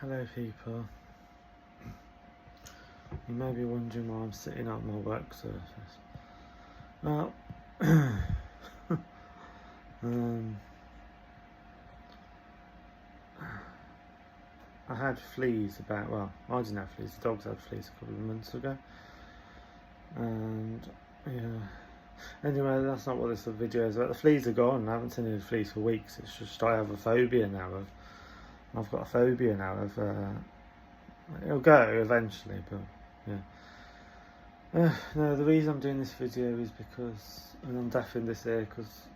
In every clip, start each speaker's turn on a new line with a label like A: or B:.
A: Hello people. You may be wondering why I'm sitting on my work surface. Well, I had fleas I didn't have fleas, the dogs had fleas a couple of months ago. And yeah. Anyway, that's not what this video is about. The fleas are gone. I haven't seen any fleas for weeks. It's just I have a phobia now I've got a phobia now of it'll go eventually, but yeah. No, the reason I'm doing this video is because, and I'm deaf in this ear because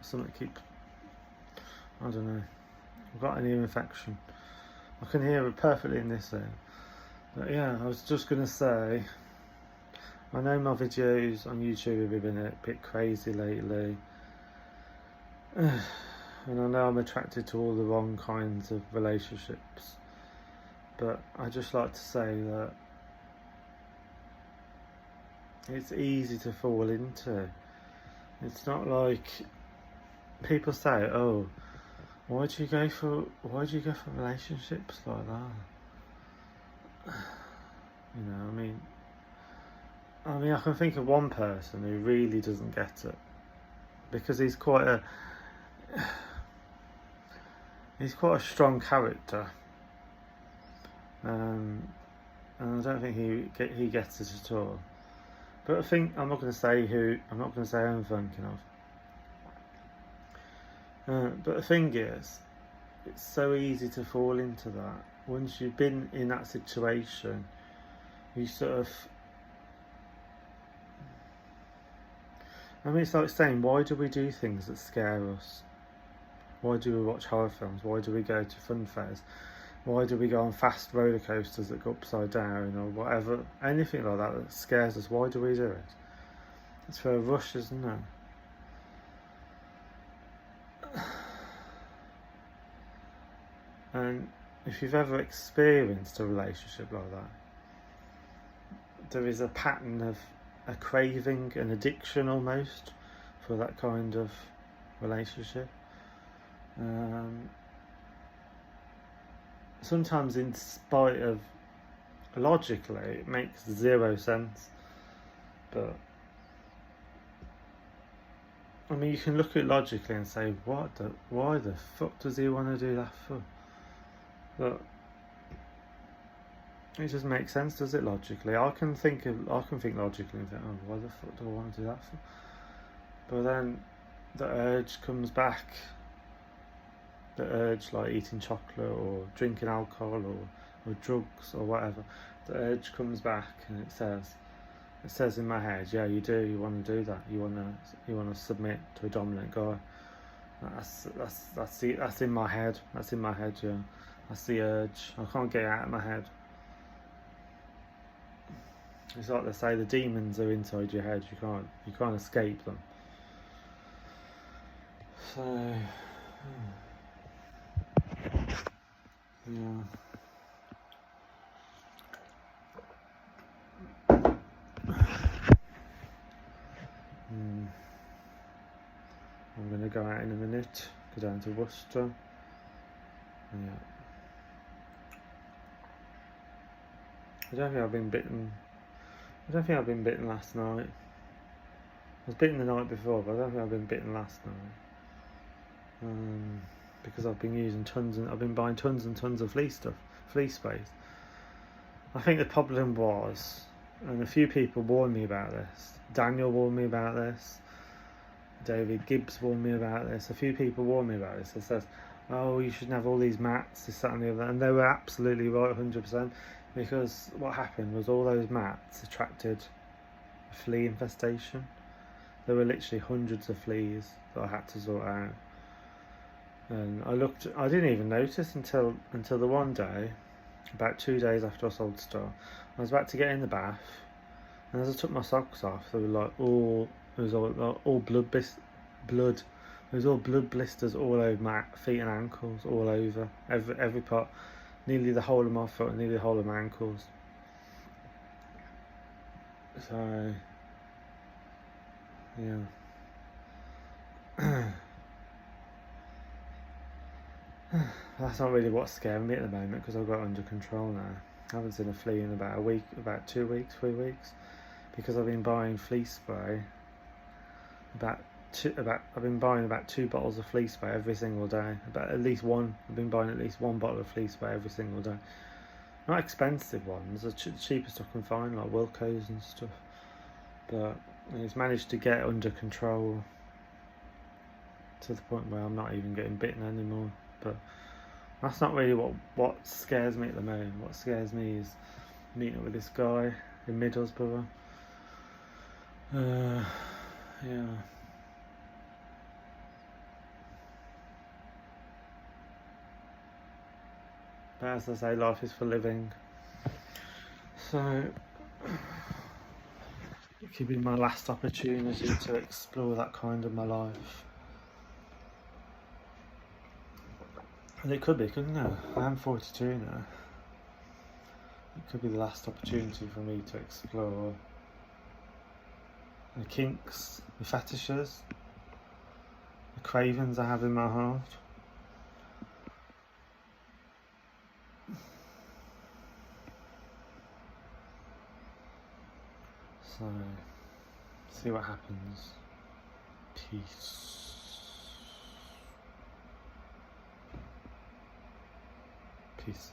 A: something keeps, I don't know, I've got an ear infection. I can hear it perfectly in this ear. But yeah, I was just going to say, I know my videos on YouTube have been a bit crazy lately. And I know I'm attracted to all the wrong kinds of relationships. But I just like to say that it's easy to fall into. It's not like people say, "Oh, why do you go for relationships like that?" You know, I mean, I can think of one person who really doesn't get it because he's quite a strong character, and I don't think he gets it at all. But I think I'm not going to say who I'm thinking of. But the thing is, it's so easy to fall into that. Once you've been in that situation, you sort of, it's like saying, why do we do things that scare us? Why do we watch horror films? Why do we go to fun fairs? Why do we go on fast roller coasters that go upside down or whatever? Anything like that scares us. Why do we do it? It's for a rush, isn't it? And if you've ever experienced a relationship like that, there is a pattern of a craving, an addiction almost, for that kind of relationship. Sometimes in spite of logically it makes zero sense, but I mean, you can look at it logically and say, why the fuck does he want to do that for? But it just makes sense, does it, logically? I can think logically and think, oh, why the fuck do I want to do that for? But then the urge comes back. The urge, like eating chocolate or drinking alcohol or drugs or whatever. The urge comes back and it says in my head, yeah, you want to do that. You want to submit to a dominant guy. That's in my head. That's in my head, yeah. That's the urge. I can't get it out of my head. It's like they say, the demons are inside your head. You can't escape them. So yeah. I'm going to go out in a minute, go down to Worcester. Yeah. I don't think I've been bitten last night. I was bitten the night before, but I don't think I've been bitten last night. Because I've been buying tons and tons of flea sprays. I think the problem was, and a few people warned me about this. Daniel warned me about this. David Gibbs warned me about this. A few people warned me about this. It says, oh, you shouldn't have all these mats, this, that and the other. And they were absolutely right, 100%. Because what happened was all those mats attracted a flea infestation. There were literally hundreds of fleas that I had to sort out. And I didn't even notice until the one day, about 2 days after I sold the store. I was about to get in the bath, and as I took my socks off, there were like all blood. There was all blood blisters all over my feet and ankles, all over every part, nearly the whole of my foot, nearly the whole of my ankles. So yeah. That's not really what's scaring me at the moment because I've got it under control now. I haven't seen a flea in about a week, about 2 weeks, 3 weeks, because I've been buying flea spray. I've been buying about 2 bottles of flea spray every single day. I've been buying at least 1 bottle of flea spray every single day. Not expensive ones, the cheapest I can find, like Wilco's and stuff. But it's managed to get under control to the point where I'm not even getting bitten anymore. But that's not really what scares me at the moment. What scares me is meeting up with this guy in Middlesbrough. Yeah. But as I say, life is for living. So it could be my last opportunity to explore that kind of my life. And it could be, couldn't it? I am 42 now. It could be the last opportunity for me to explore the kinks, the fetishes, the cravings I have in my heart. So, see what happens. Peace. Peace.